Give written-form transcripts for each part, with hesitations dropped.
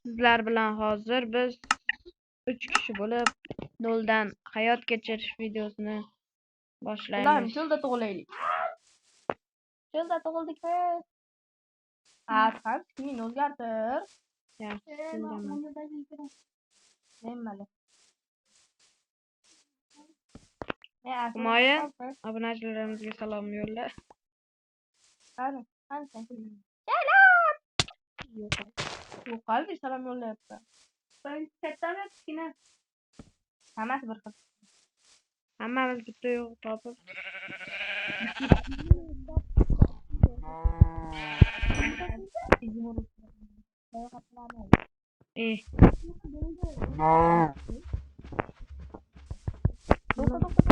Sizlar bilan hozir biz 3 kishi bo'lib noldan hayot kechirish videosini boshlaymiz. Cho'lda tug'ilaylik. Cho'lda tug'ildik biz. Asqar skin o'zgartir. Yaxshi, tushundim. Nemmali? Humoya obunachilarimizga salom yo'lla. Qani sen? Yo'q, qalbi salom yo'llayapti. Ben kattami, kichkina? Hammasi bir xil. Hammamiz bitta yo'q topib.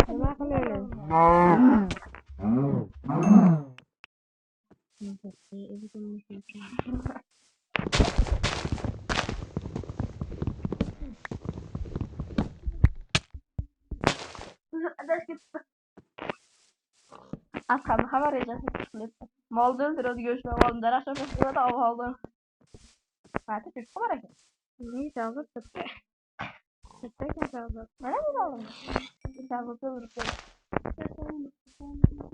Nima qilaylik? Asqarni hamma rejasi chiqibdi. Molni o'ldiradi, go'shtni oldi, daraxt sho'rasi oldi. Mati tushib bor ekan. Ne savut bitta. Bitta savut. Mana men oldim. Savut o'ldirib.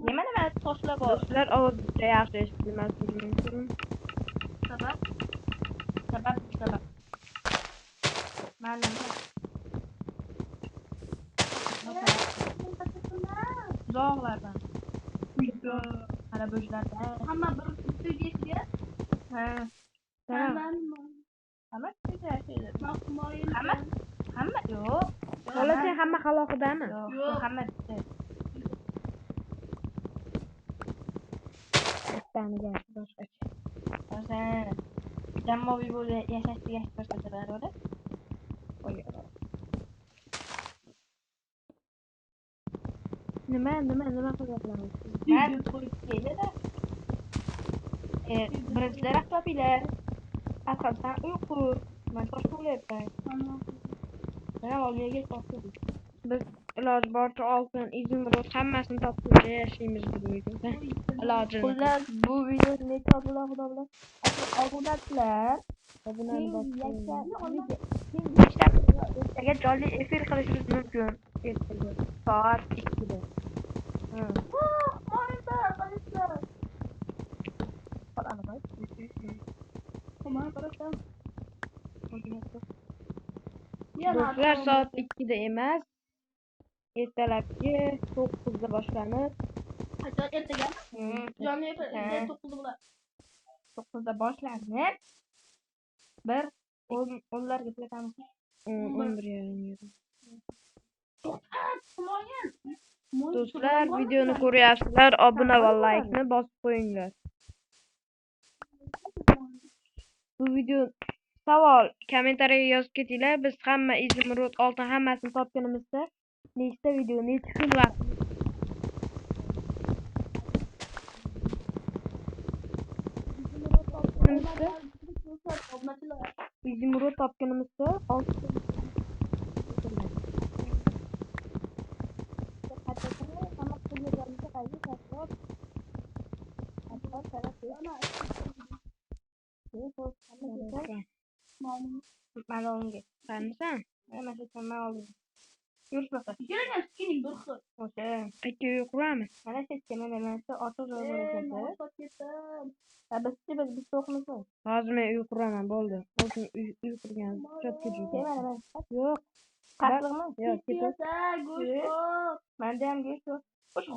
Nima toshlar bor? Do'stlar, ovozda yaxshi eshitilmasligi mumkin. Sabab. Mana uzoqlardan. Qara bo'shlardan. Hamma bir studiyasiga. Ha. Hamma yo'q. Xohlasa hamma halohidami? Yo'q, hamma bitta. Bittaniga boshqacha. Jamoaviy bo'lib yashashga boshqachalar o'da. Nima qilyapsizlar? Birinchilar topinglar. Asqardan uyqu. Men tosh bo'layapman. Mana olmaga qo'ydik. Biz iloji boricha oltin, izimrod hammasini topguncha yashaymiz bu videoda. Ilojini. Xullas, bu video necha bo'ladi xudo bilan. Obunachilar, ertaga jonli efir qilishimiz mumkin. Ertaga soat 2da. Do'stlar, soat 2da emas. Ertalabki 9da boshlanib. Ertagami? Jonli efir 9da bo'ladi. 9da boshlanib. Bir 10larga tugatamiz. 11:30. Do'stlar, videoni ko'ryapsizlar, obuna va laykni bosib qo'yinglar. Bu video savol kommentariyaga yozib ketinglar. Biz hamma izimrod, oltin hammasini topganimizda nechta video, necha kun vaqt izimrod topganimizda 6 kun. Malonga. Qanisan? Mana shu malonga. Yurish baqa. Kelgan skining bir xil. O'sha. Ikki yuquramiz. Mana shu mana ortiq joylarga. Biz to'qimiz. Hozir men yuquraman, bo'ldi. O'zim yuqurgan. Chotga juda. Yo'q. Qasliqmi? Yo'q, ketib. Menda ham go'sht yo'q. O'sha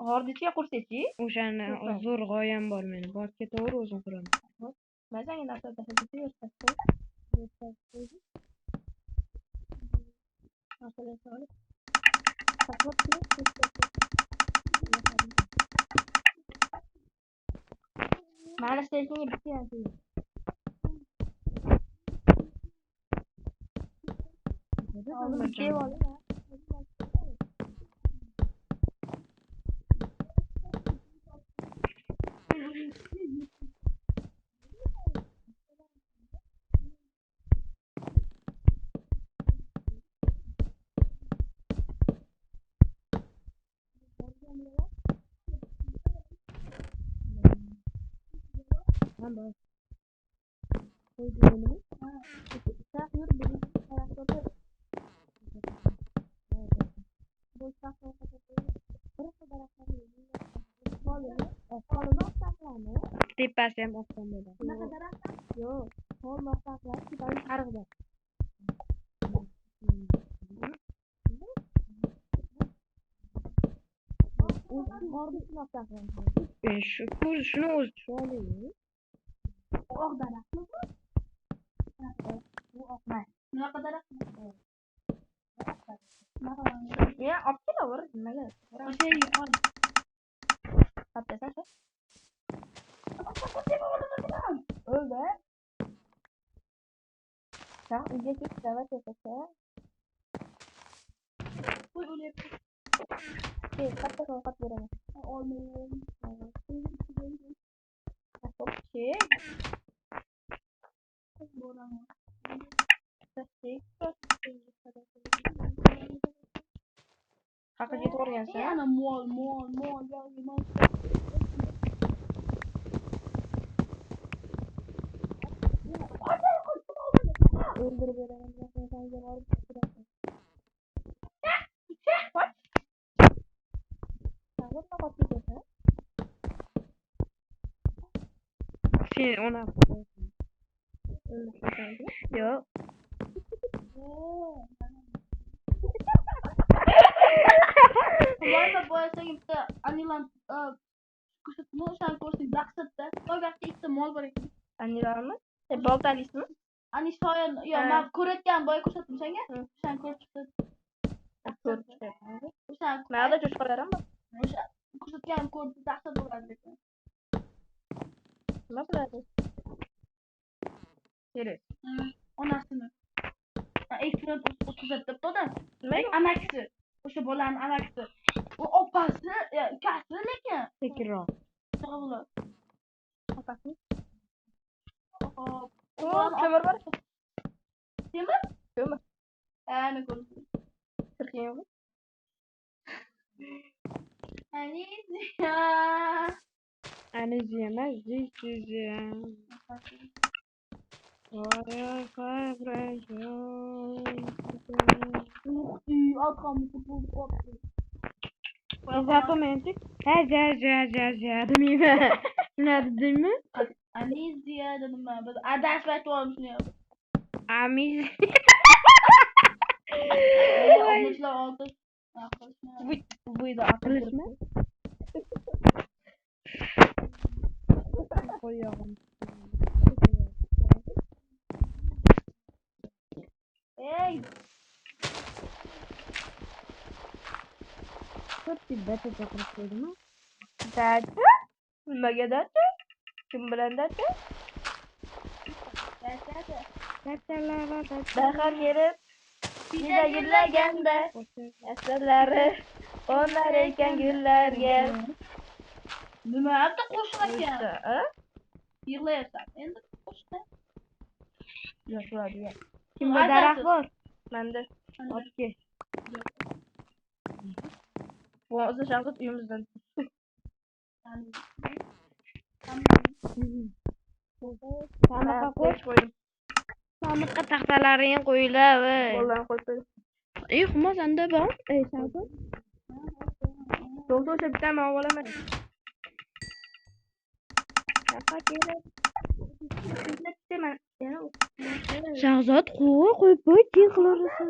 g'ordichiga qursa-chi? O'shani zo'r g'oyam bor meni. Borib ketaver, o'zim quraman. Mazangi narsa tashlab mana stejning bitti. Tamam. Koydum. Sen yürü benim ayakta bu şartlar burası da Tepasi ham oqshom bo'ladi. Bunaqa daraxtlar? Yo'q. Hol maqsadlar Xitoy qarg'ida. Shuni o'zi tushunolmayman. Oq daraxtmi bu? Bu oqmay. Bunaqa daraxtmi? Ya, olib kelaver, nimaga? O'sha yerga ol. Qaptasan-chi? O'ldi. Sen uyga kech, davat yasasa. Qo'y o'lyapti. Katta ovqat beraman. Olmayman. Haqqa yetib o'rgansan. Ana mol. Öldürüp veren sen canavarı bırakın. Bak. Sen ne bakıyorsun? Sen ona Yok. Kemarin boyasang bitta anilan ko'rsatma o'shan ko'rsatib daqsatda. To'g'ri ikkita mol bor ekan. Anilarmi? Boltalismi? Ani soyan, yo, men ko'rayotgan boya ko'rsatdim senga. O'shan ko'rib chiqdi. Ko'rib chiqdi. O'shan mayda cho'chqalarim bor. O'sha ko'rsatgan ko'rdi daqsat bo'ladi ekan. Nima bo'ladi? Kerak. Onasini. Ekran o'tkazib debdi-da. Amaksi. O'sha bolani amaksi. U opasi, ukasi lekin. sekinroq. To'g'ri. Opasi. Temir bor. Temir? Temir. Ana ko'rdim. Tirkin yo'q. Aniziya emas, ziziya. Exatamente. Ja, demayman. Tushunadingmi? Aniziya dedim men. Biz adashib aytib shuni. Amiz. Oblachilar oldi. Buyda Qilishmi? Qo'yog'im. Ey, Ko'pchi data chaqirib qo'ydimi? dati? Nimaga dati? Kim bilan dati? Bahor kelib, juda gullaganda, asallari qo'nar ekan gullarga. Nima yapti qo'shiq ekan? Yig'layapsan. Endi qo'shiqda. Yo'q. Kimda daraxt bor? Menda. Okey. Bu o'zi shang'it uyimizdan. Samoqqa qo'y. Samoqqa taxtalaring qo'yilib. Bollarni qo'yib qo'ydim. Xumos anda bor. Savdo. To'g'ri o'sha bitta men olaman. Shahzod qo'yib qo'y, keyin qilaversan.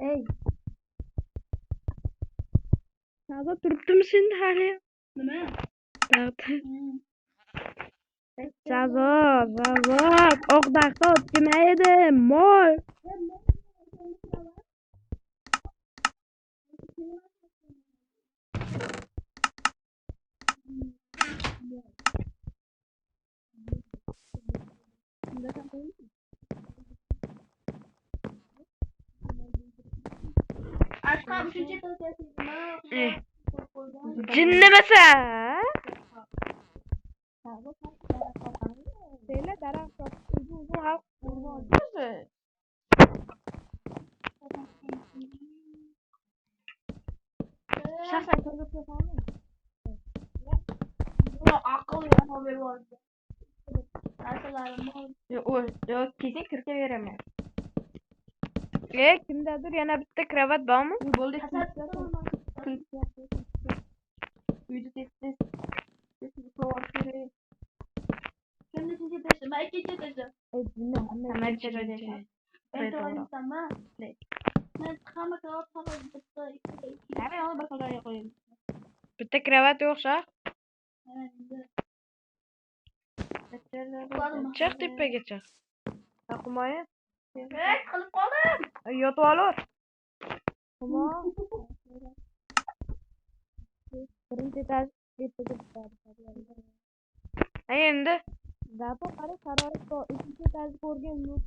Ey, Shahzod turibdimi sen hali? nima? Shahzod, oq daqda o'tmaydi, mol. Aşkım üçüncü Jinnimasa? Söyle daraxt uzun halk Shaxsan ko'rsatasanmi? Buni aqlga haber bordi. Narsalarim bor. Yo'q, kesin kiritaveraman. Kimdadir yana bitta kravat bormi? Bo'ldi. Uyda tez savol kerak. Kimni tinchib tashla? Men ikkinchi etajda. Hamma joyda. Ben to'g'risanmi? Men hamma kravat faqat bitta ikkita. Hamma yo'q bir xonada qo'ying. Bitta kravat yo'qsa? Chiq tepaga chiq. Humoya. Qilib qoldim. Yotib olur. Birinchi etaj endi gapi qara sharoit bor. Ikkinchi etajni ko'rgan yo'q.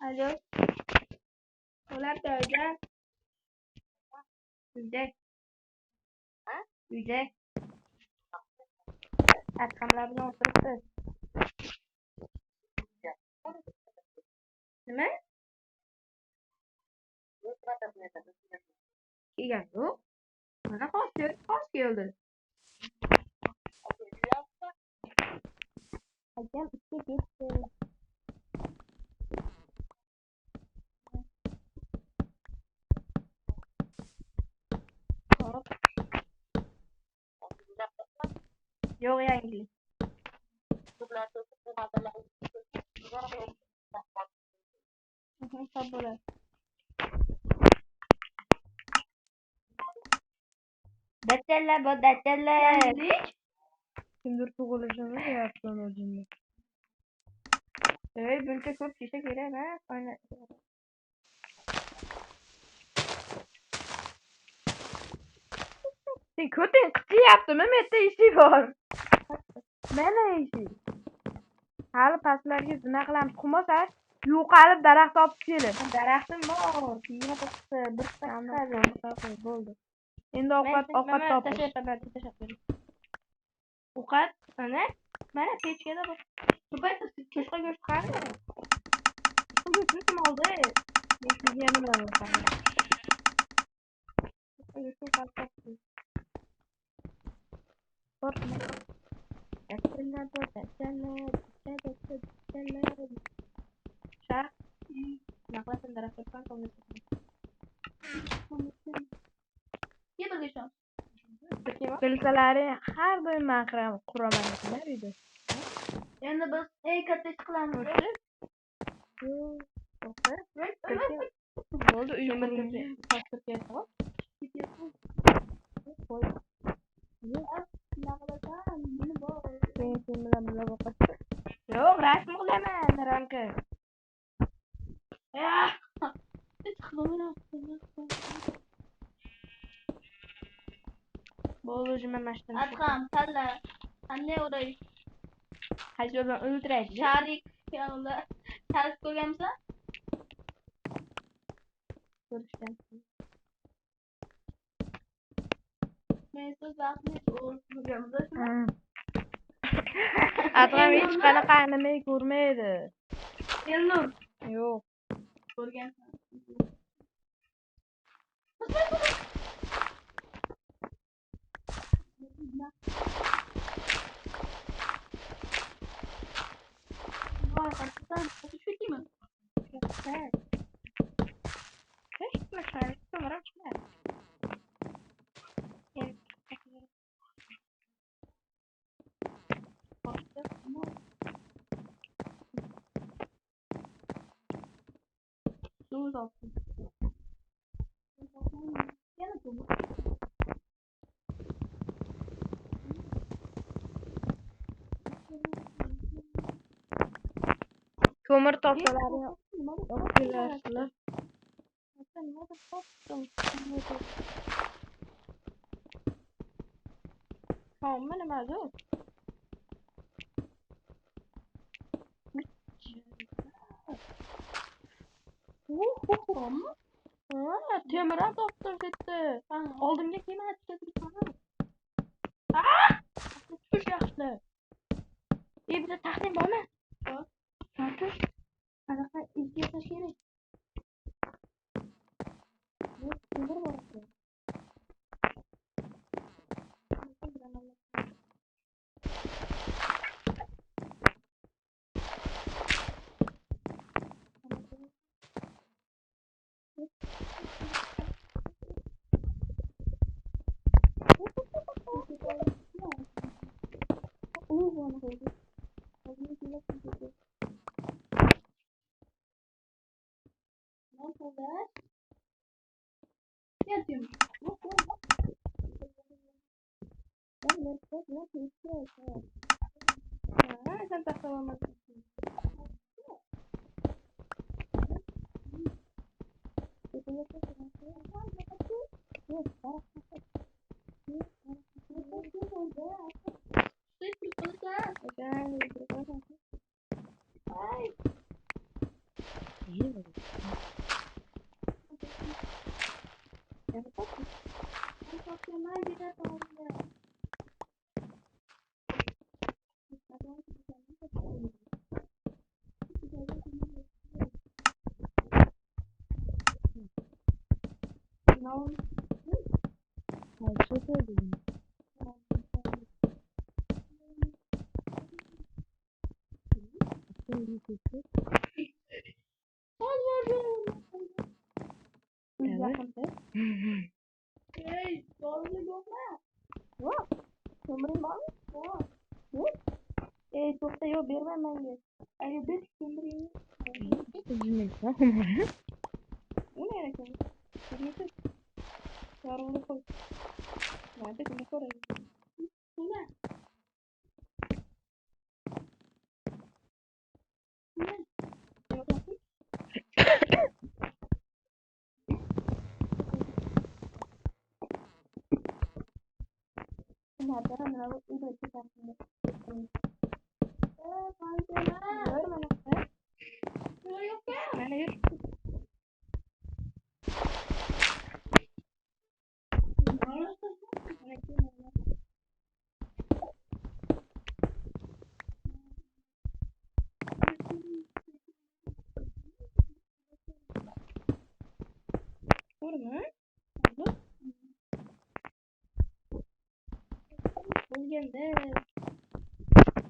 Alo. Ular joyda. Uyda. Uyda. Atqamlar bilan o'tiribdi. Nima? Kelgan yo'q. Mana xo'sh keldi. Akam ishga ketdi. Hop. Yo'q yangilik. Sab bo'ladi. Datalla. Kimdir tug'ilishini deyapsan o'zingni. Buncha ko'p shisha kerak emas. Sen ko'ting qichiyaptimi? Menda ishi bor. Mana ishi. Hali pastlarga zina qilamiz. Qilmasak, yo'qolib daraxt olib kelib. Daraxtim bor. Kiyima to'qisi, bir qadam bo'ldi. Endi ovqat topish. Ovqat mana pechkada bor. Cho'chqa go'sht qani? Kim oldi? Yana bilan o'rtadim. Bilsalaring har doim men quraman dedilar edi. Endi biz katta ish qilamiz. Bo'ldi, uy qurildi. Sen bilan birga o'qishdi. Yo'q, rasm qilaman, ramka. Bo'ldi, o'zim mashtan. Adham, talla. Qanday o'ray? Qaysi bilan o'ldiraylik? Sharik yo'lda. Sharik ko'rganmisan? Ko'rishgan. Men siz vaqtni o'ldirganmiz. Adham hech qanaqa anime ko'rmaydi. Elnur. Yo'q. Ko'rgansan. Voy, qarsan, shu kimi? Hech nima sharik ko'rmayman. Suv olsun. Yana ko'mir. Ko'mir topsalaring olib kelasizlar. Homma nimadir? Temir ham topdim ketdi. Oldimga kelma chiqadi. Tush yaxshi. Bitta taxting bormi? Bor. No jodas. ¿Qué hacemos? No Ah, tanta forma. Ay, no. Hey, doğru yok mu? Sömüreyim abi. Yok. Yok. Çok da yok. Vermem ben de. Ay, bir sömüreyim. Bu ne alakalı? Bilmesi. Yarını koy. Nerede bunu koyayım? Bu ne? Bu ne? Yok artık. Nerede? Nerede? İyi çıkarsın. Kanka. Görme lan. Yok ya. Ben hayır. Vurma. Bugün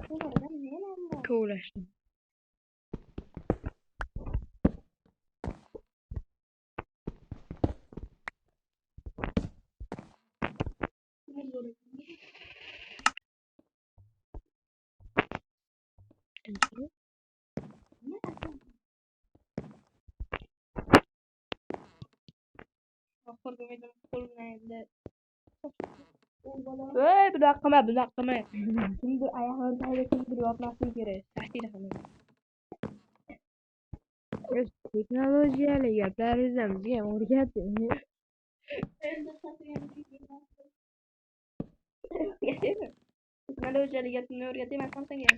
Umarım ne ama. Uğraştım. Bir dakika. Şimdi ayağını paylaşın bir yapması gerek. Taşıyla hanım. Teknolojiyle yaparız diye oraya Teknolojiyle yapmıyor ya demezsem sen gel.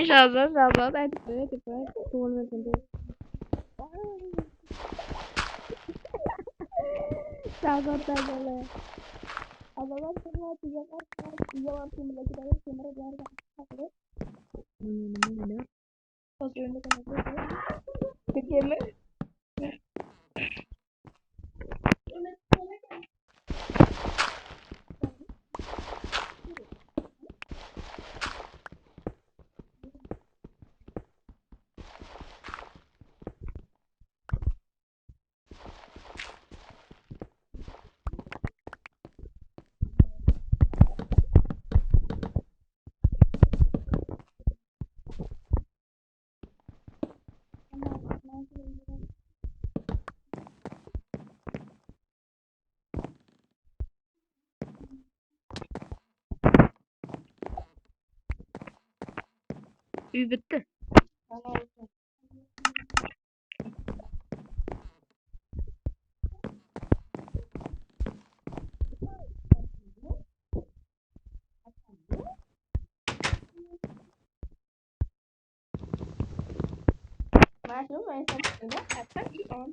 Şahsen hadi böyle Şahsen böyle. Adalar semua tiga waktu belajar semua belajar apa? Pas ini kan aku kecil. Bitti. Masuk main sama akan ion.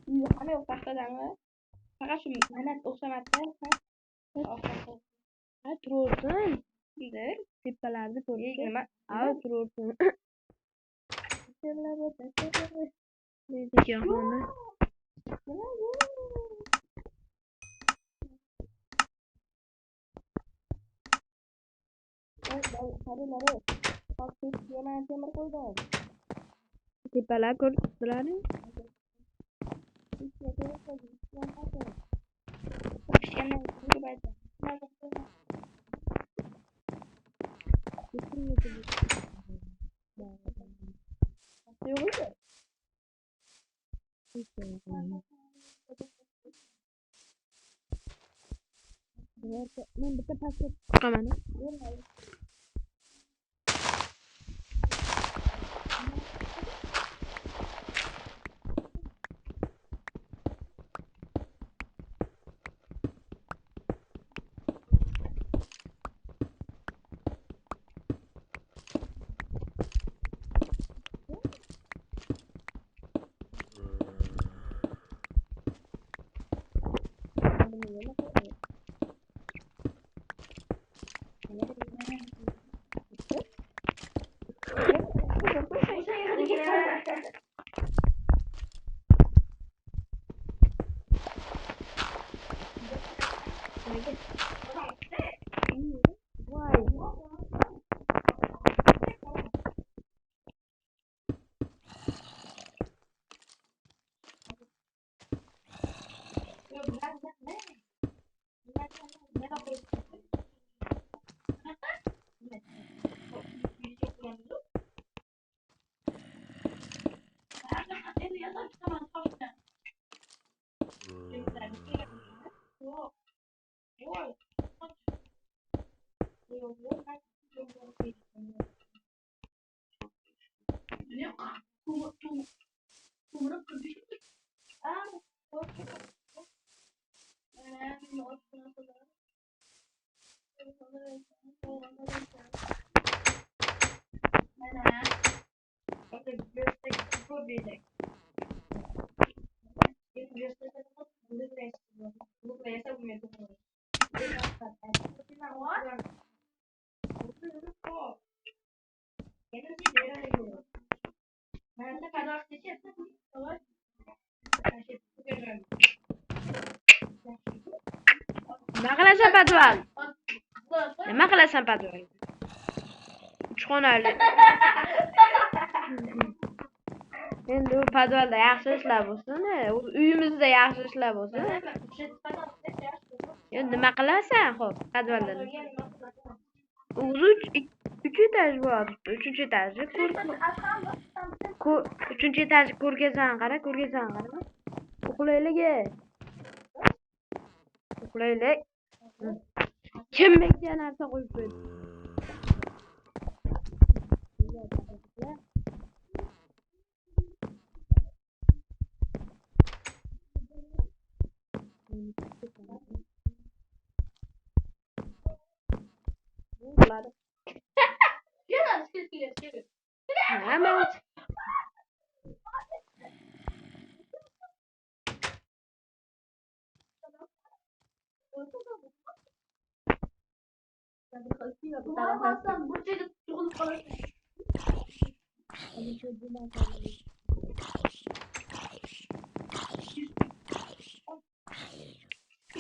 Iya kan ya pas kadang maka mana usah mata turun gider tipalarda turun ama turun Tepalar ko'rsatdilarmi? Men bitta pastga chiqaman. Nima qilasan patval? Nima qilasan patval? Uch xonali. Endi u podvalda yaxshi ishlar bo'lsin, uyimizda yaxshi ishlar bo'lsin. Endi nima qilasan, xo'p, podvalda? Uch etaj bor. Uchinchi etajni uchinchi etajni ko'rgazan qara. Uxlaylik. Kim menga narsa qo'yib qo'ydi?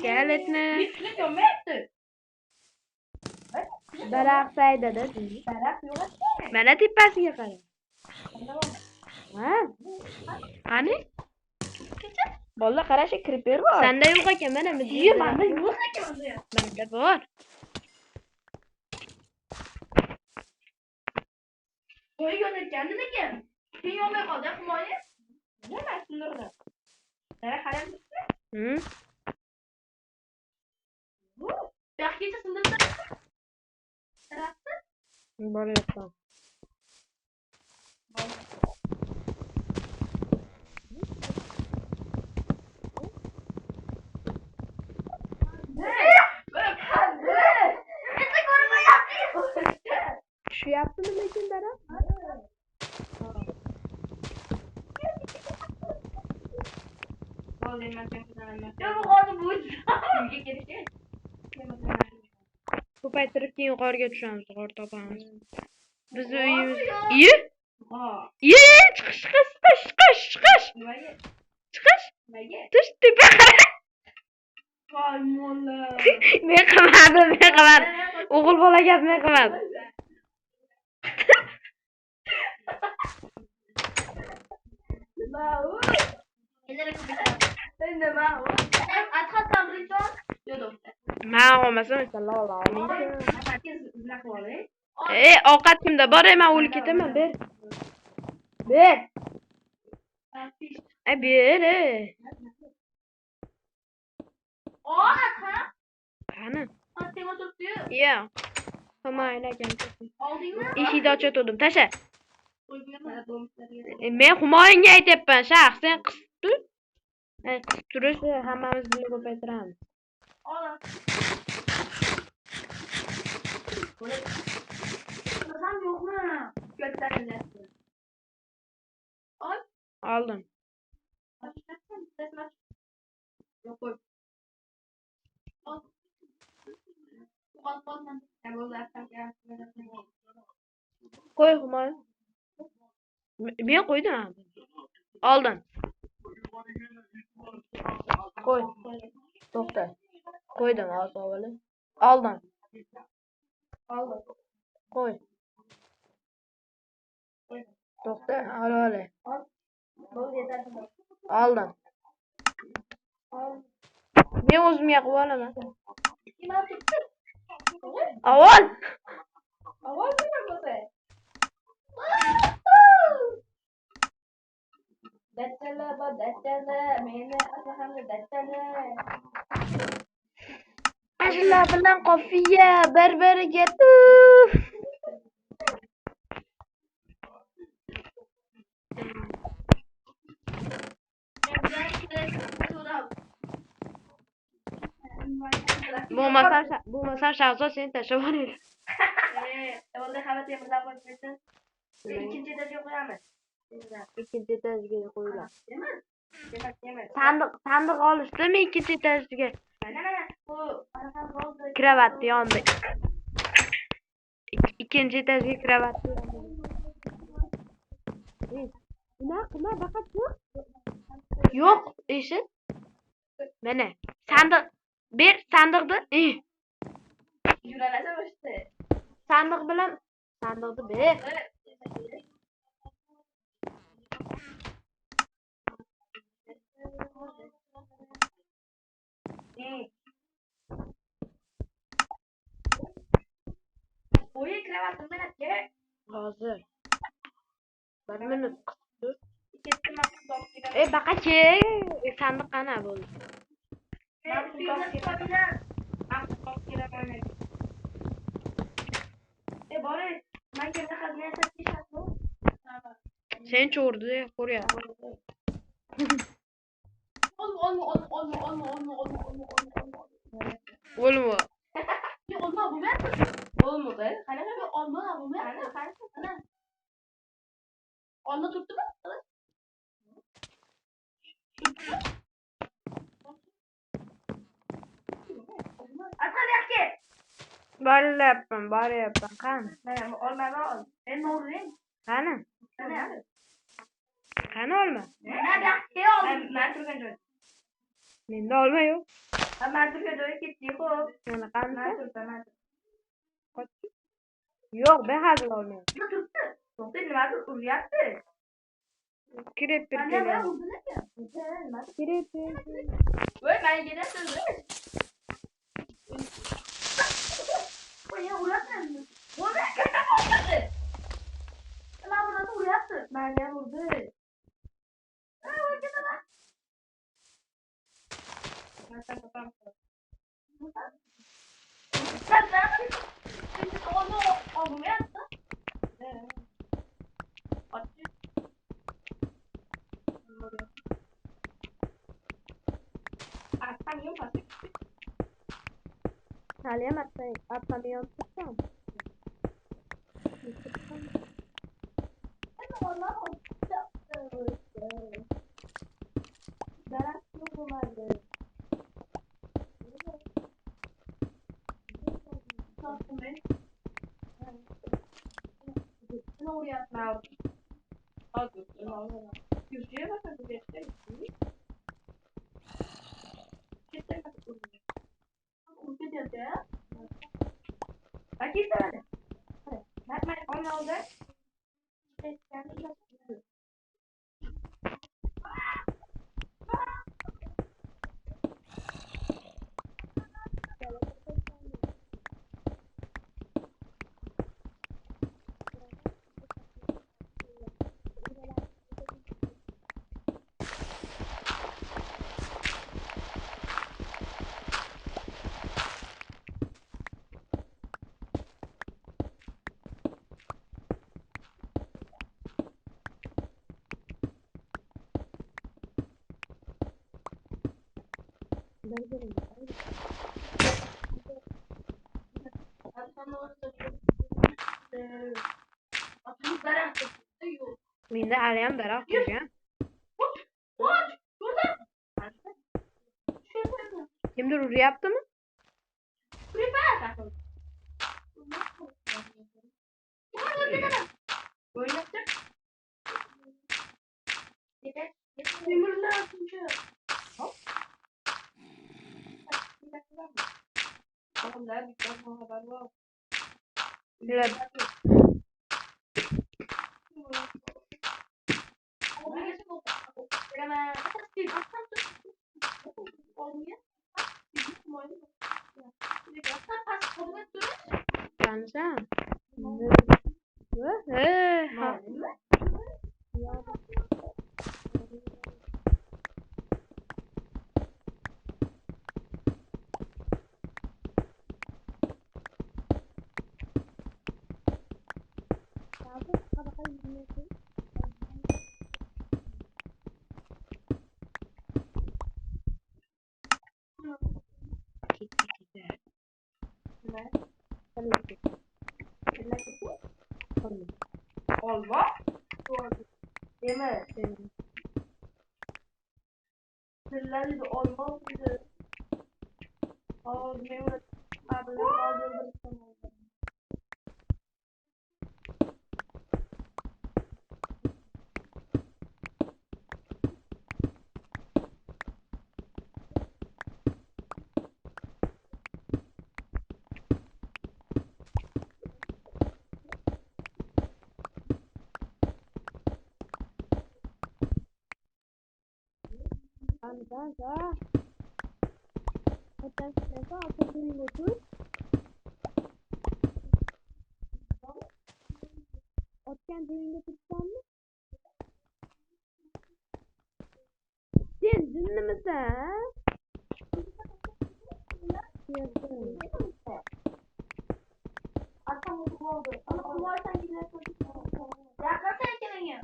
Keletni daraxt saydada. Mana tepasiga qara. Ha? Qani? Bolla qarashi creeper bor. Senda yo'q ekan, mana bu. Menda yo'q ekan. Menda bor. Qo'y yo'natgandi lekin. Keyin yo'lmay qoldi, himoya. Nima shunday? Daraxt qaram turibdi. Bu yaxshicha sindirsa. Daraxtni boryapman. Tushyaptimi lekin daraxt? Ko'paytirib keyin yuqoriga tushamiz, yuqori topamiz. Biz uyimiz. Chiqish. Tush tepa. Voy molla. Men qilmadim. O'g'il bola gap men qilmadim. Mau. Ini mau. Atas Amriton. Jodoh. Men olmasam inshaalloh olardim. Mati znak olay. Ovqat kimda bor? Men o'lib ketaman, ber. Ber. Ber. Ata. Qani? Sen o'tiribdi. Yo'q. Qo'maylar ekan. Oldingmi? Eshikni ochib tasha. Men Humoyinga aytyapman, shaxs sen qisib tur. Qisib turish hammamiz birga ko'paytiramiz. Olam. Qilsam yo'qmi? Götürdingiz. Oy. Oldim. Yo'q qo'y. Qo'y Humoy. Men qo'ydim. Oldim. Qo'y. To'xta. Qo'ydim, avvalo. Oldim. Qo'y. To'xta, ol. Oldim. Men o'zimga qilib olaman. Avval. Avval nima bo'lsa? Dattala, meni asahamda dattala. Ashla bilan qofiya bir-biriga bo'lmasam Shahzod seni tashlab yuboradi. Endi xabar temirdan qo'yib ikkinchi etajga qo'yamiz. Ikkinchi etajga qo'yiladi. Demak. Sandiq olishdimi ikkinchi etajga? Mana bu anaqani bo'ldi. Kravatni yonida. Ikkinchi etajga kravatni yonida. Nima faqat yo'q, eshit. Mana sandiq ber sandiqni. Yuralasan o'shda. Sandiq bilan sandiqni ber. O'yi kravatni menga Hozir. 1 minut qisib. ikkinchi maqsad kerak. Baqachi. Sandiq qana bo'ldi. Boris, menga faqat narsa tishlatmi? Sen cho'rdi, ko'ryapsan. Olma. Olma. Yo'q, olma bo'lmayapti. Bo'lmadi. Qanaqa olma bo'lmayapti? Qana. Olma turibdimi? Asal yaxshi. Boryapman. Qani? Mana olmani ol. Endi o'ring. Qani? Qani olma? Mana yaxshi ol. Men turgan joy. Menda olma yo'q. Men turgan joyga ketdik, xo'p. Mana qani? Men turibman. Yo'q, ben hazır olmayapman. Nima turibdi? To'xta, nimadir uryapti. Kirib Mana keladi. nima? Kirib. Voy, menga kelasiz. Voy, uryapti. Voy, katta qo'ydi. Nima bo'ladi, uryapti. Menga urdi. Voy, ketaman. Sen topam. Olmayapti. Haliyam atmani yontibsan. Menda haliyam daraxt turgan. Kimdir uryaptimi? Tanisa. Olma. Yeme. Sizler de olmaz bize. Mevlüt abiler öldürürsen oldu. Tanisa. Tanisa atıl duyun otur. Otken duyun otursan mı? Sen dinli misin? Atam mutlu oldu. Ama kumarsan gidersen yaklaşan kendine.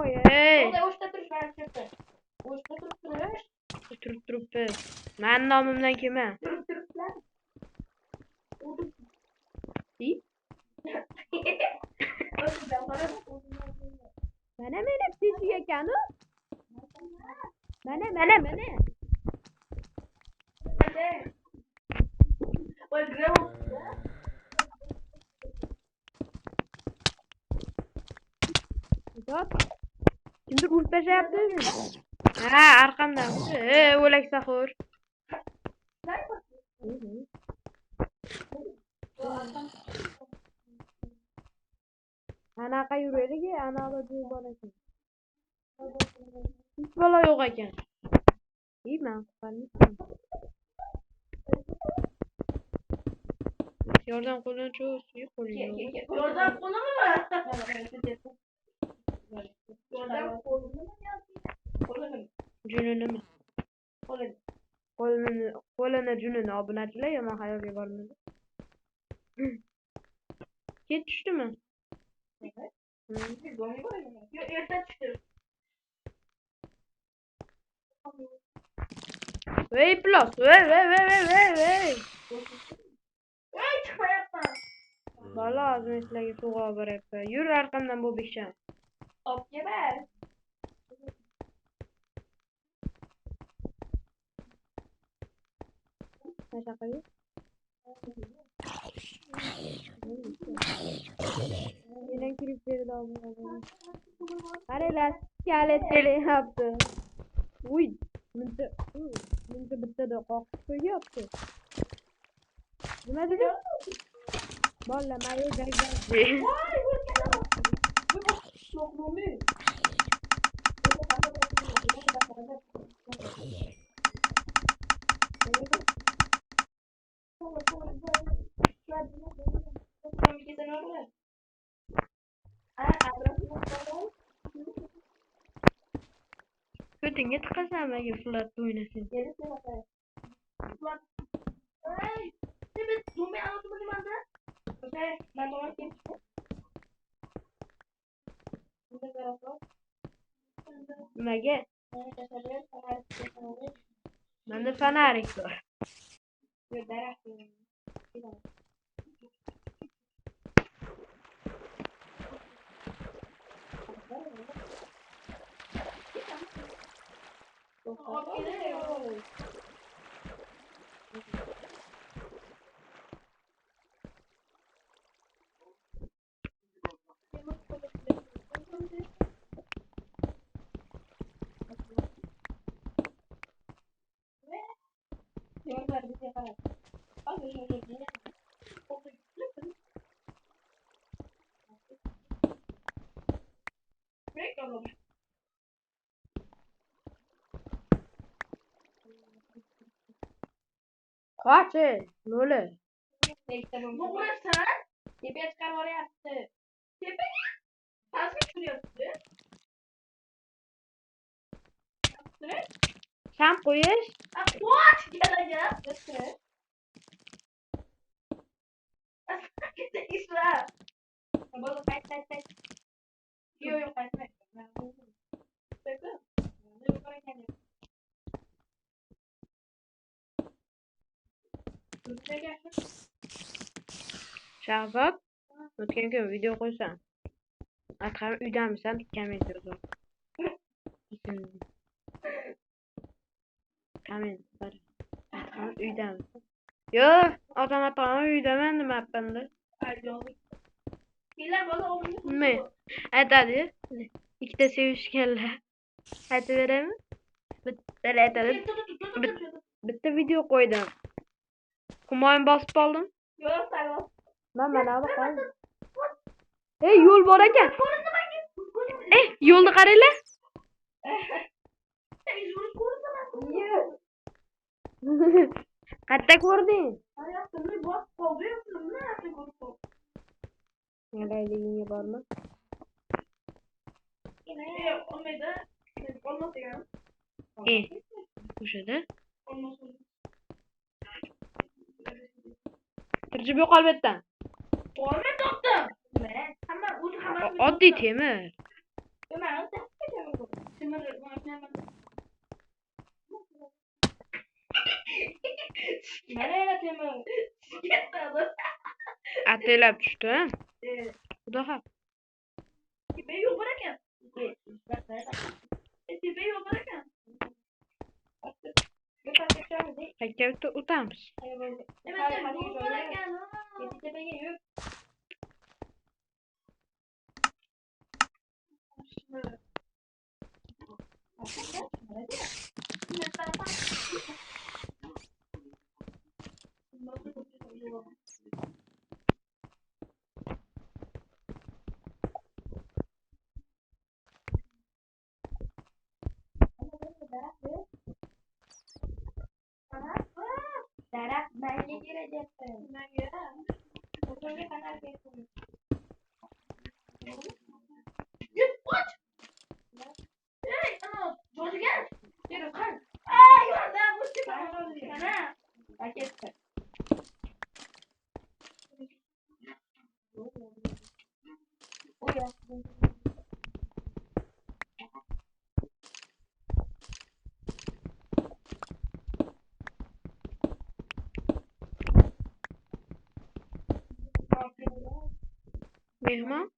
Oy. Olay hoşta duruş ben çıktı. Hoşta duruş. Turibdi. Mani nomimdan kelma. Turuplar. Mana meni teshik ekanu. Mana. Oy gravo. Zot. Kimdir urib tashlabdi? Ha, arqamdan. O'lak saxo'r. Anaqa yuraylik, anaqa bor ekan. Hech bola yo'q ekan. Men qilmayman. Yordam qo'lini cho'zib qo'lini. Yordam qo'limi? Yordam qo'limi? Jununimi? Qo'lini jununi obunachilar yomon xayolga bormadi. Ket tushdimi? Erta tushdi. Voy plos. Voy. Chiqmayapman. Bola hozir sizlarga suvg'a olib boryapti. Yur arqamdan bu besham. Olib kelmas. Nasha qilib? Yine kirip verdi ağzına. Hani laskalet deli yaptı. Uy. Minta bitta da qoqib yaptı. Nima dedi? Bolla mayo gagazdi. Ko'tingga tiqasan agar flatda o'ynasang. Nimaga? Menda fonarik bor. Qoch, lo'li. Bu uğraşsan tepeye çıkar oraya attı. Tepeye tasma tutuyorsun. Sen qo'yish? What? Geleceğim. Götür. Git işler. Baba kaç. Yok kaç. Shahzod, o'tgan kun video qo'ysan. Akram uydamisan? Komment yozaman. Komment qara. Akram uydamisan? Yo'q, otam uydaman demabman-da. Kimler bana olmuş? Nima? Aytadi. Ikkita sevishganlar. Aytaverami? Bitta aytadi. Bitta video qo'ydim. Humoyim bosib oldim. Yok sayılmaz. Mana bu qoldi. Yo'l bor ekan. Yo'lni qaranglar. Qayerda ko'rding? Nelayligingga bormi? O'shada. Kirjib yo'qol bu yerdan. Oddiy temir. Ataylab tushdi. Xudo xap. Qayerga o'tamiz? Darah banyak gireceksin. Oturunca kadar geçsin. Git koç. Hey, ana, çocuk gel. Yürü kan. Yuvarda bu çıkar. Ana. Paket. O ya. Mehmon?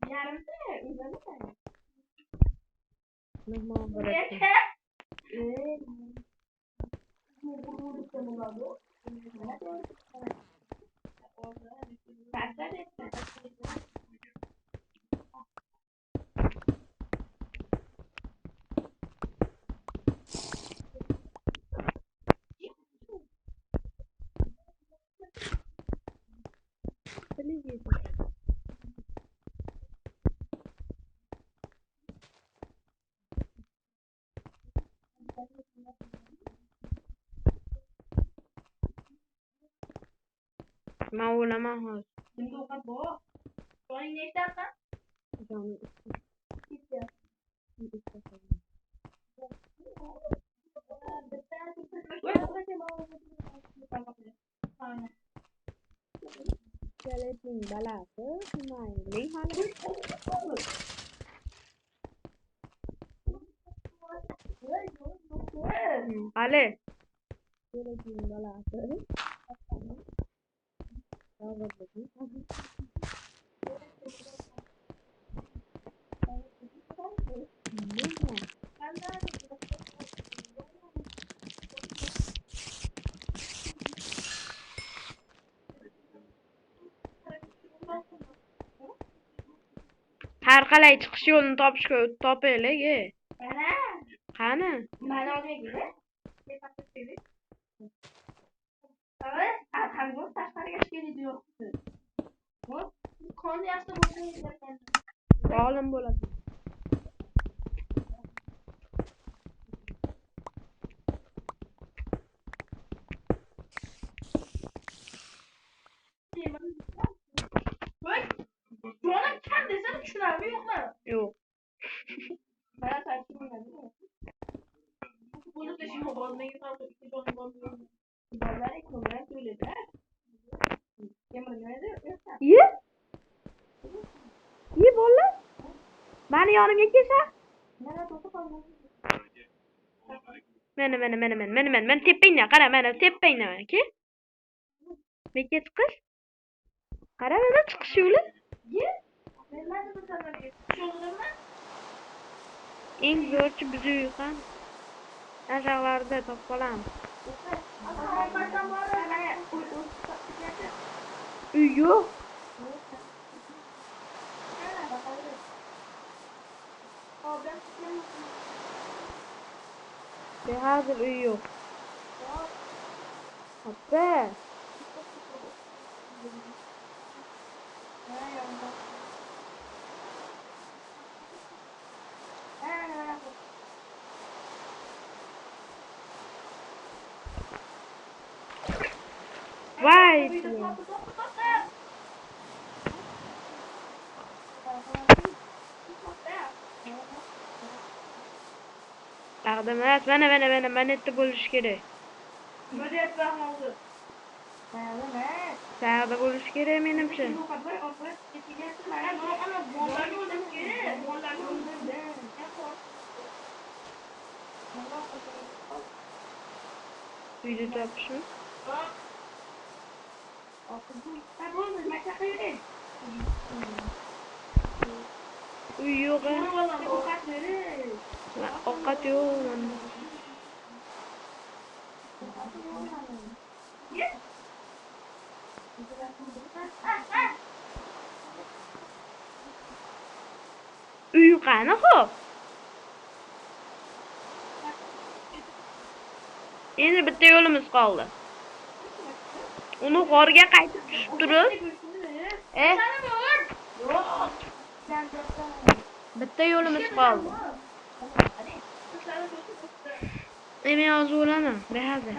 Yarımda uzanır. Mehmon bo'larkan. Men o'laman hozir. Şimdi o kadar bu. Sonra ne istersen? Canım. Keletin balasi, humoyingning holi. Qani? Har qalay chiqish yo'lini topaylik. Qani? Mana olmaydi. Evet, arkamdan taşlara geçtiğini diyorsun. Bu konu yaşta boşuna giderken. Olim bo'ladi. Bak, Jo'nam kim desem düşünür mü yok mu? Yo'q. Ben takip ederim. Bunu da şimdi bozmayı kaldı. İki Jo'nam bozmuyor. Babalar ekonomiye söyledi. Yi? Yi bo'ldi? Meni yonimga kelsa? Meni tepangdan qara, meni tepangdan, ki? Menga chiqish? Qara, mana chiqish yo'li. Eng zo'rchi biz uy qani? Aşağılarda topqolamiz. Uy yo'q. Hozir uy yo'q. Ota. Vay. Aqdamat, mana yerda bo'lish kerak. Sağda bo'lish kerak menimcha. Uyda topishmi? Uy yo'q. Ovqat yo'q manda. Uy qani xo'p? Endi bitta yo'limiz qoldi. Uni g'orga qaytib tushib turib, bitta yo'limiz qoldi. Men hozir o'laman, behazir.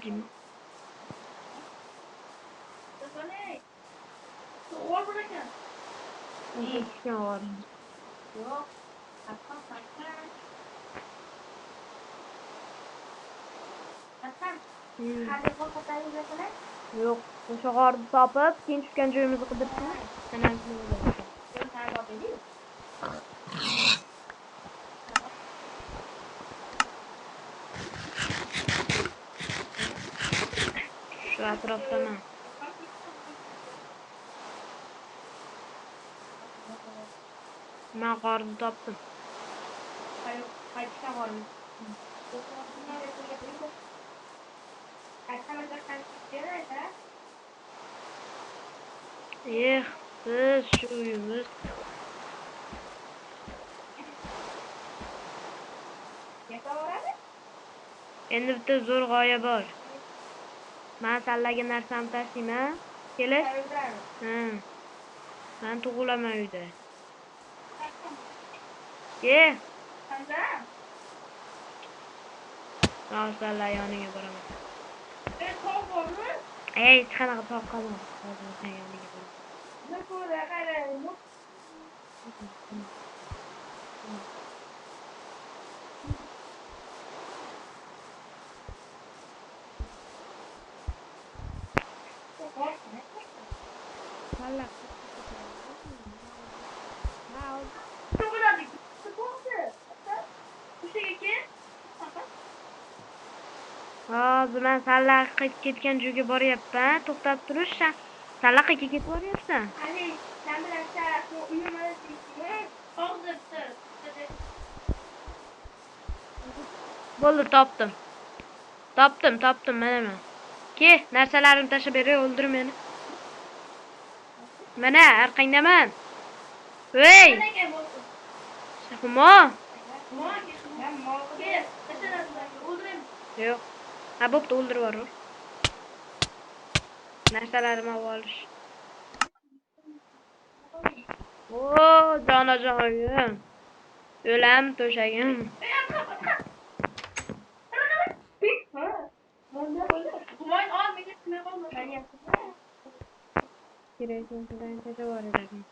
Jim. Yo'q, o'sha g'orni topib, keyin tushgan joyimizni qidirsin. Shu atrofdaman. Men g'orni topdim. Qaytishga g'orni. Biz shu uyimiz. Endi bitta zo'r g'oya bor. Men tanlagan narsamni tashlayman. Kelish? Ha. Men tug'ulaman uyda. Ye. Hozir yoniga boraman. Hech qanaqa tog' qolmadi. Hozir sen yoniga boraman. Salla. Ha, Çok önemli. Sıkıntı. Bu şey ki. hozir men sallaqa ketgan joyga boryapman. To'xtab turish. Sallaqa ketib boryapsan. Hani sen bilen sen uyumalı değilsin. Hozirdir. Bo'ldi, topdim. Topdim, mana men. Ke, narsalarimni tashlab beray, o'ldir meni. Mana, orqangdaman. Hey! Ne gel olsun. Humo. Ben mal gel. Mesela öldüreyim. Yo'q. Ha, bo'pti, o'ldirib yuborur. Narsalarimni olib olish. O, jonajonim. O'lam to'shagim. Kumayın al millet kime olma. Ben yaptım. Kerakli bilan tashlab yuboradigan.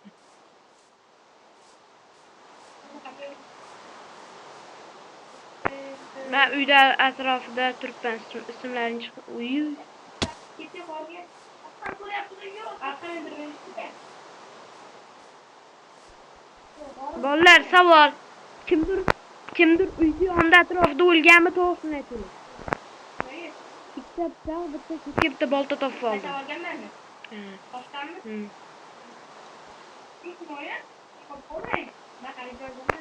Men uyda atrofida turibman. Ismlaring chiqib. Uy. Gitti korkuya. Aslan kule yaptığın yok. Arkan öldürmeyi istiyor. Bolalar, savol. Kimdir uyni yonida atrofida o'lganmi, to'g'risini ayting. Hayır. Bitta pichoq, bitta bolta topib oldim. Mesela gelmez mi? Ha. Baştan mı? Hmm. İlk kumayı. Kapolay. Bak hadi gördün mü?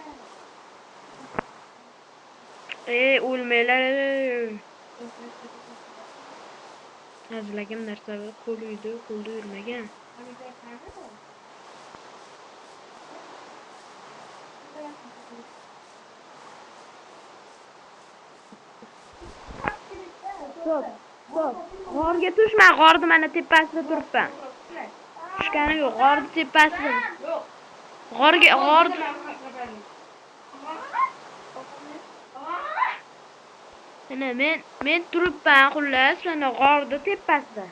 O'lmanglar. Hazırlagan narsa qo'l uyda, qo'lda yurmagan. Hadi gördün mü? Stop. G'orga tushma, g'orni mana tepasida turibman. Tushgani yo'q, g'orni tepasida. Yok. G'or mana men turibman, xullas, mana g'orni tepasida.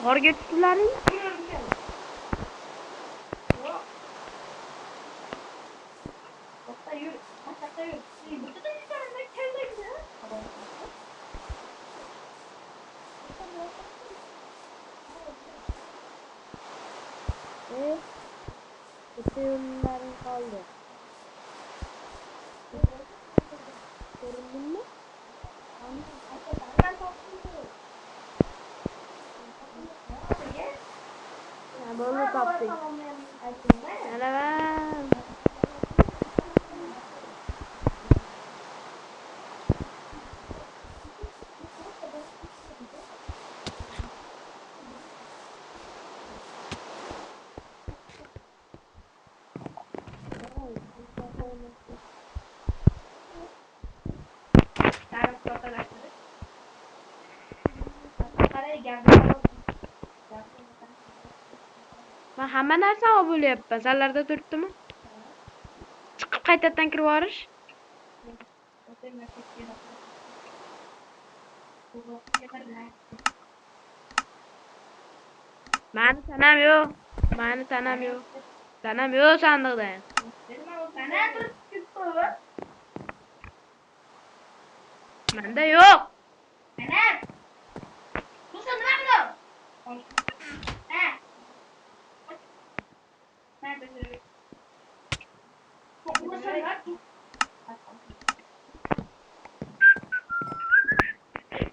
G'orga tushdilaring? Bitta yo'llaring qoldi. Ko'rindingmi? Ha, bo'ldi, topdik. Alavam. Men hamma narsani olib bo'lyapman. Zallarda turibdimi? Chiqib qaytadan kirib yuborish. Mani tanam yo'q. Tanam yo'q sandiqda. Menda yo'q.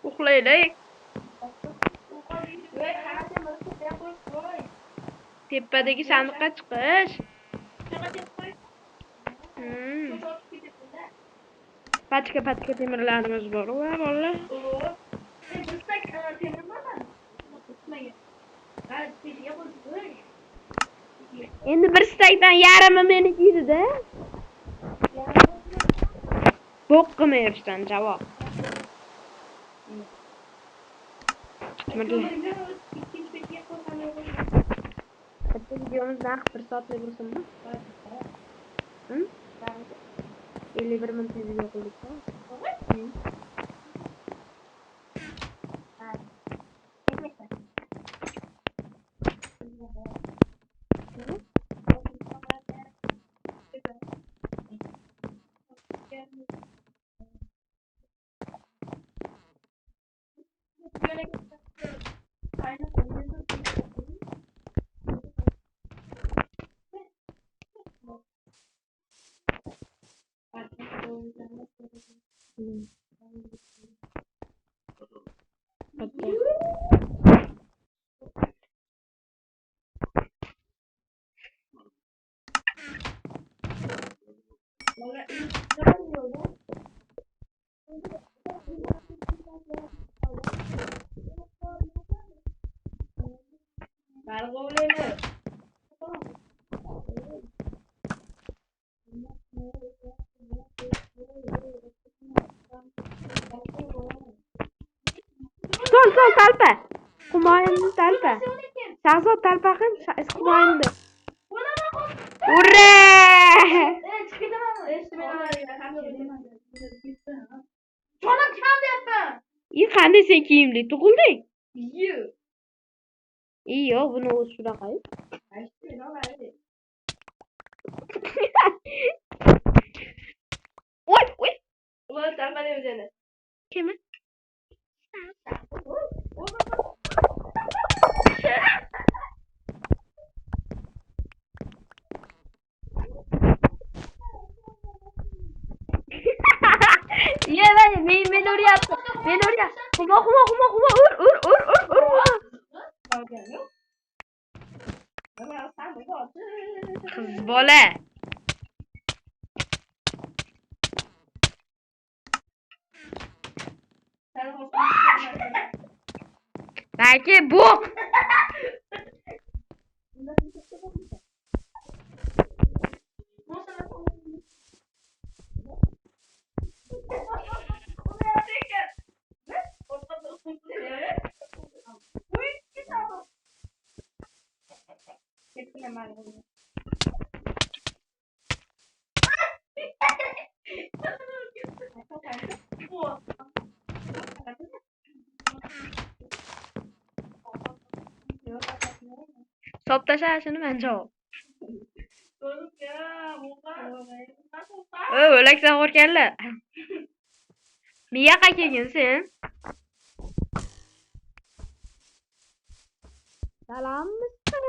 Uxlaylik. Tepadagi sandiqqa chiqish. Patka temirlarimiz bor. Va bolalar. Endi bir stakdan yarimi meniki edi-da. Bo'qqimayapsan javob. Bitta videomiz narx 1 soatlik bo'lsinmi? 51 minut video qildik. Bitti. Sol talpa. Humoyinni talpa. Shahzod talpa qil, Humoyinni. Ura! İyi qanday sen kiyimli tug'ilding? İyi yo'q, buni o'zi shunaqa. Oy, oy. Ulan talpa deb o'zini. Kimi? Ye ben oraya yaptım. Ben oraya. Huma ur. Kız bola. Belki bu. Soptashashini men javob. O'laksan qo'rganlar. Miyaqa kelgin sen. Salommisan.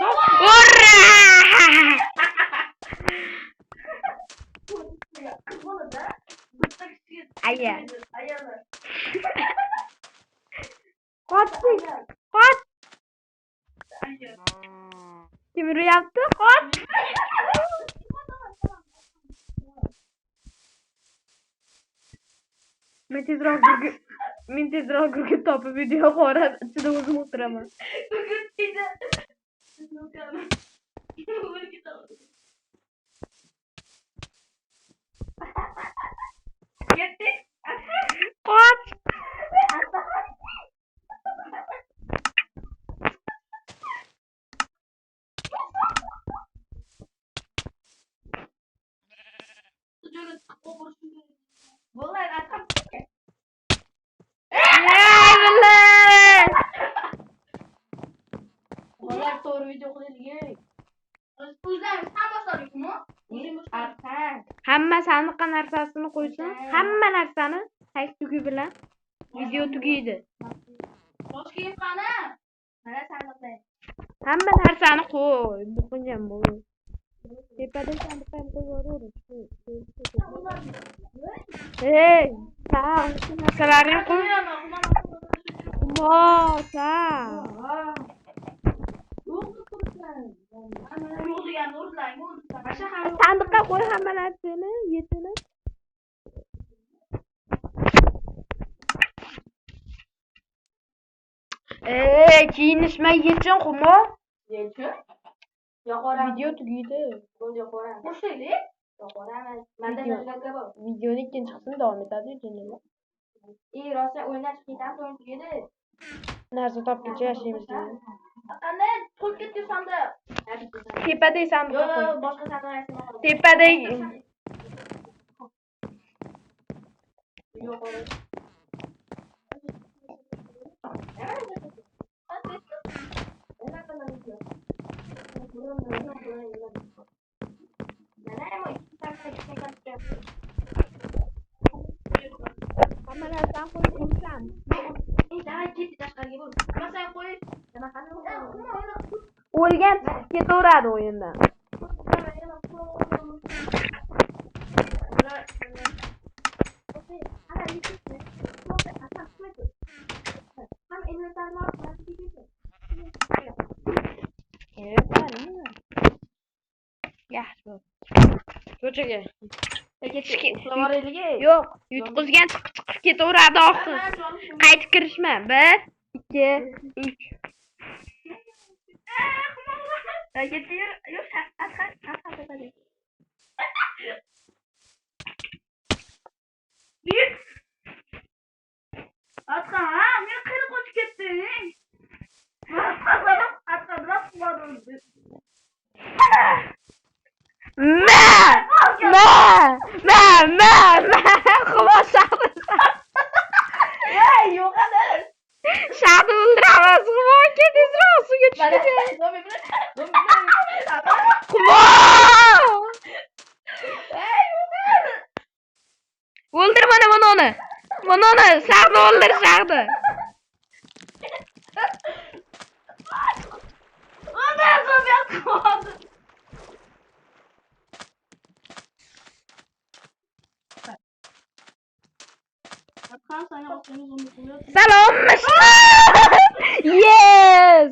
Ura! Aya. Qochdik. Qoch. Kim yaptı? Qoch. Men tezroq gurgut topib video qo'rab ichida o'zim o'tiraman. Qoch. Bolar to'g'ri video qilaylik. O'zlarimiz hamma so'raylikmi? Hamma saniqqa narsasini qo'ysin. Hamma narsani hash tugi bilan video tugaydi. Bosh kiyim qani? Mana sandiqda. Hamma narsani qo'y. Buqinjam bo'l. Tepada sandiqqa ham qo'yaveramiz. Hey, sağ narsalarni qo'y. Mosa. Sandiqqa qo'y hamma narsani, yetini. Kiyinishmay yechin xumo. Yechin? Yo'qora. Video tugaydi. Yo'qora. Qo'shaylik? Yo'qora. Menda shunday bor. Videoni ikkinchi qismi davom etadi, jinnilar. Rosa o'ynash qiyin tugaydi. Narsa topguncha yashaymiz. Qanday qo'yib ketdi sandiq? Tepadagi sandiqqa qo'y. Yo'q, boshqa sandiqqa. Tepadagi Yo'qora. Hamma narsani qo'yib qo'ysam. Davay ketdi tashqariga bo'l. Nima sen qo'y? O'lgan chiqib ketaveradi o'yindan. Yaxshi. Ko'chaga. Yo'q, yutqizgan chiqib ketaveradi oxir. Qaytib kirishma. 1, 2, 3. Atkan ha, men qani qochib ketding? Atkan bilan quvadi. Xumoshadi. Ey, yo'q hali. Shahni o'ldiramiz. Xumo ketizroq suvga tushdi. Xumo! O'ldir mana bunoni. Bunoni shahni o'ldir, shahni. Salommish. Yes!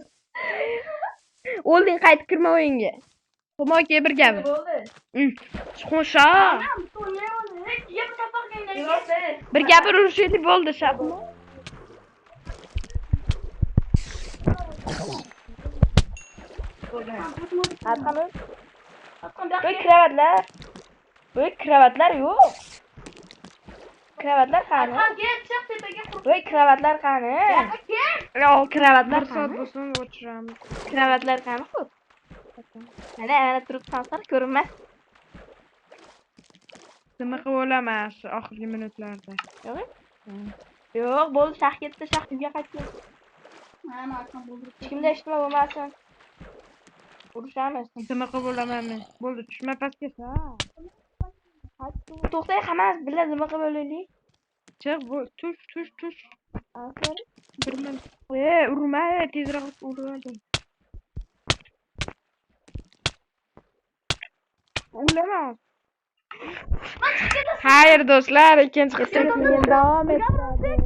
O'lding, qaytib kirma o'yinga. Xumoga bir gapi. Xo'sha. Bir gapi urushlik bo'ldi, Shahmo. Atqanib. Voy kravatlar yo'q. Kravatlar qani? Voy kravatlar qani? Yo'q, kravatlar qani? O'chiramiz. Kravatlar qani xo'p? Mana turib qolsa ko'rinmas. Nima qilib olaman shu oxirgi minutlarda? Yo'q, bo'ldi, shah ketdi, shah uyga qaytdi. Mana akam bo'ldi. Hech kimda eshitma bo'lmasin. Urushamiz. Nima qilib olaman men? Bo'ldi, tushma pastga, ha. To'xtay, hammamiz birga nima qilib olaylik? Chiq, tush. Afer. Bir minut. Urma, tezroq urdim. Ulama. Hayır do'stlar, ikkinchi qismni davom ettiramiz.